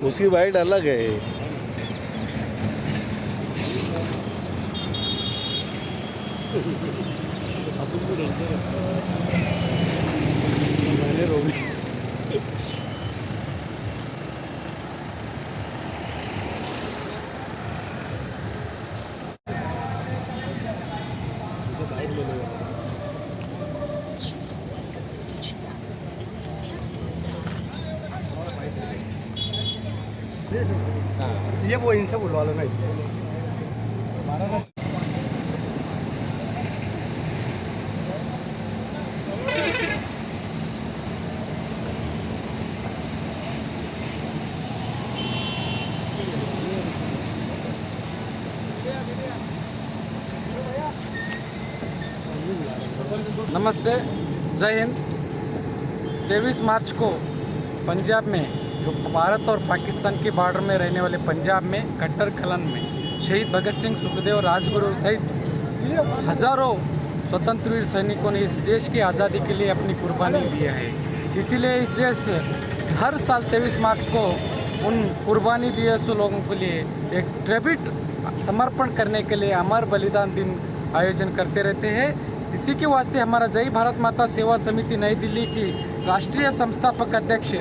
उसकी वाइड अलग है। मैंने रोक दिया। ये वो इनसे बुलवा लो ना। नमस्ते, जय हिंद। 23 मार्च को पंजाब में, जो भारत और पाकिस्तान के बॉर्डर में रहने वाले पंजाब में कट्टर कलन में शहीद भगत सिंह, सुखदेव, राजगुरु सहित हजारों स्वतंत्र वीर सैनिकों ने इस देश की आज़ादी के लिए अपनी कुर्बानी दिया है। इसीलिए इस देश हर साल 23 मार्च को उन कुर्बानी दिए सौ लोगों के लिए एक ट्रिब्यूट समर्पण करने के लिए अमर बलिदान दिन आयोजन करते रहते हैं। इसी के वास्ते हमारा जय भारत माता सेवा समिति नई दिल्ली की राष्ट्रीय संस्थापक अध्यक्ष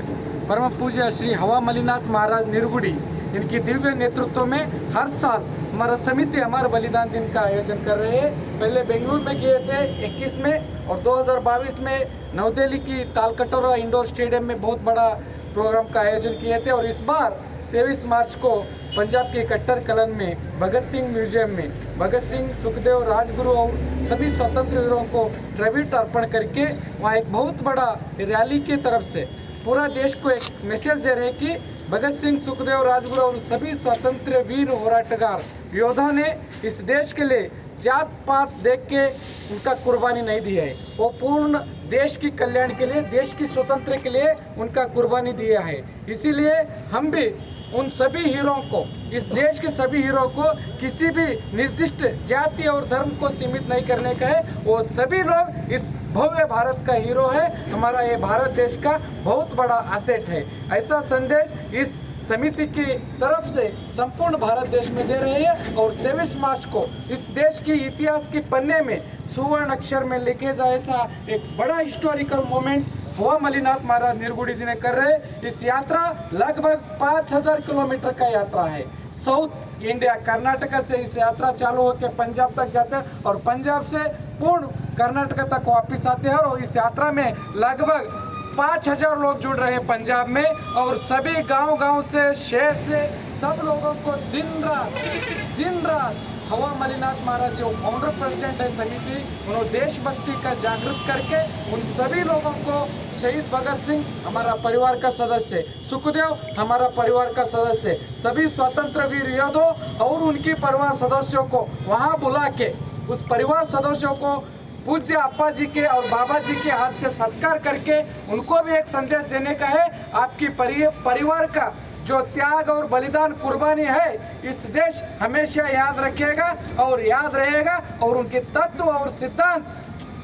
परम पूज्य श्री हवा मलिनाथ महाराज निरगुड़ी, इनकी दिव्य नेतृत्व में हर साल हमारा समिति अमर बलिदान दिन का आयोजन कर रहे हैं। पहले बेंगलुरु में किए थे 21 में, और 2022 में नई दिल्ली की तालकटोरा इंडोर स्टेडियम में बहुत बड़ा प्रोग्राम का आयोजन किए थे। और इस बार 23 मार्च को पंजाब के कट्टर कलन में भगत सिंह म्यूजियम में भगत सिंह, सुखदेव, राजगुरु और सभी स्वतंत्र वीरों को ट्रिब्यूट अर्पण करके वहाँ एक बहुत बड़ा रैली की तरफ से पूरा देश को एक मैसेज दे रहे हैं कि भगत सिंह, सुखदेव, राजगुरु और सभी स्वतंत्र वीर होराटगार योद्धा ने इस देश के लिए जात पात देख के उनका कुर्बानी नहीं दी है। वो पूर्ण देश की कल्याण के लिए, देश की स्वतंत्र के लिए उनका कुर्बानी दिया है। इसीलिए हम भी उन सभी हीरो को, इस देश के सभी हीरो को किसी भी निर्दिष्ट जाति और धर्म को सीमित नहीं करने का है। वो सभी लोग इस भव्य भारत का हीरो है। हमारा ये भारत देश का बहुत बड़ा एसेट है। ऐसा संदेश इस समिति की तरफ से संपूर्ण भारत देश में दे रहे हैं। और 23 मार्च को इस देश की इतिहास के पन्ने में सुवर्ण अक्षर में लिखे जाए ऐसा एक बड़ा हिस्टोरिकल मोमेंट हवा मलिनाथ महाराज निरगुड़ी जी ने कर रहे हैं। इस यात्रा लगभग 5000 किलोमीटर का यात्रा है। साउथ इंडिया कर्नाटक से इस यात्रा चालू होकर पंजाब तक जाते हैं और पंजाब से पूर्ण कर्नाटक तक वापस आते हैं। और इस यात्रा में लगभग 5000 लोग जुड़ रहे हैं पंजाब में, और सभी गांव-गांव से, शहर से सब लोगों को दिन रात हवा मलिनाथ महाराज जो फाउंडर प्रेसिडेंट है समिति, उन्होंने देशभक्ति का जागृत करके उन सभी लोगों को, शहीद भगत सिंह हमारा परिवार का सदस्य, सुखदेव हमारा परिवार का सदस्य, सभी स्वतंत्र वीर योद्धों और उनकी परिवार सदस्यों को वहाँ बुला के उस परिवार सदस्यों को पूज्य अप्पा जी के और बाबा जी के हाथ से सत्कार करके उनको भी एक संदेश देने का है। आपकी परिवार का जो त्याग और बलिदान कुर्बानी है, इस देश हमेशा याद रखेगा और याद रहेगा। और उनके तत्व और सिद्धांत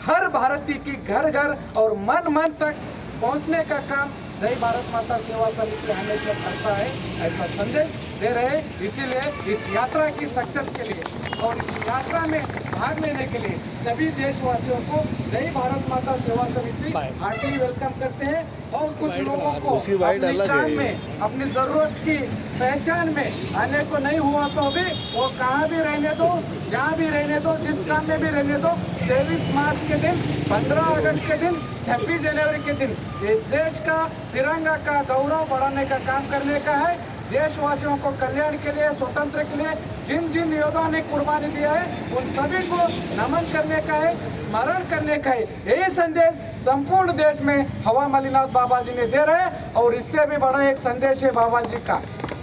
हर भारतीय की घर घर और मन मन तक पहुंचने का काम जय भारत माता सेवा समिति हमेशा करता है, ऐसा संदेश दे रहे हैं। इसीलिए इस यात्रा की सक्सेस के लिए और इस यात्रा में भाग लेने के लिए सभी देशवासियों को जय भारत माता सेवा समिति हार्टली वेलकम करते हैं। और कुछ लोगों को अपने काम में, अपनी ज़रूरत की पहचान में आने को नहीं हुआ तो भी वो कहाँ भी रहने दो, जहाँ भी रहने दो, जिस काम में भी रहने दो, 23 मार्च के दिन, 15 अगस्त के दिन, 26 जनवरी के दिन ये देश का तिरंगा का गौरव बढ़ाने का काम करने का है। देशवासियों को कल्याण के लिए, स्वतंत्र के लिए जिन जिन योद्धा ने कुर्बानी दिया है उन सभी को नमन करने का है, स्मरण करने का है। यही संदेश संपूर्ण देश में हवा मलिनाथ बाबा जी ने दे रहे हैं। और इससे भी बड़ा एक संदेश है बाबा जी का,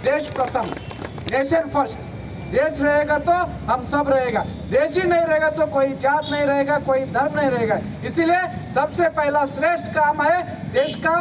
देश प्रथम, नेशन फर्स्ट। देश रहेगा तो हम सब रहेगा, देश ही नहीं रहेगा तो कोई जात नहीं रहेगा, कोई धर्म नहीं रहेगा। इसीलिए सबसे पहला श्रेष्ठ काम है देश का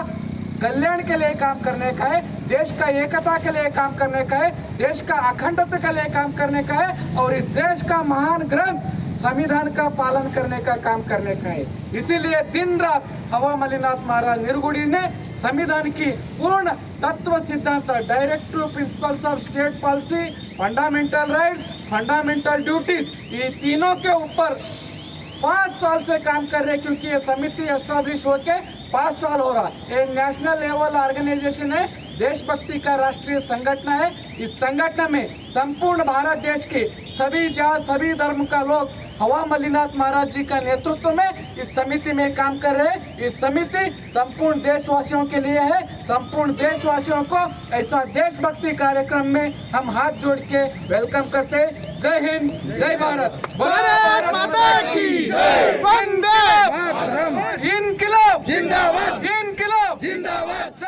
कल्याण के लिए काम करने का है, देश का एकता के लिए काम करने का है, देश का अखंडता के लिए काम करने का है, और इस देश का महान ग्रंथ संविधान का पालन करने का काम करने का है। इसीलिए दिन रात हवा मलिनाथ महाराज निरगुड़ी ने संविधान की पूर्ण तत्व सिद्धांत, directive principles of state policy, fundamental rights, fundamental duties, ये तीनों के ऊपर 5 साल से काम कर रहे हैं, क्योंकि ये समिति एस्टैब्लिश होके 5 साल हो रहा। ये नेशनल लेवल ऑर्गेनाइजेशन है, देशभक्ति का राष्ट्रीय संगठन है। इस संगठन में संपूर्ण भारत देश के सभी जात सभी धर्म का लोग हवा मलिनाथ महाराज जी का नेतृत्व में इस समिति में काम कर रहे हैं। इस समिति संपूर्ण देशवासियों के लिए है। संपूर्ण देशवासियों को ऐसा देशभक्ति कार्यक्रम में हम हाथ जोड़ के वेलकम करते हैं। जय हिंद, जय भारत, भारत माता की जय, वंदे मातरम, इनकलाब जिंदाबाद, इनकलाब जिंदाबाद।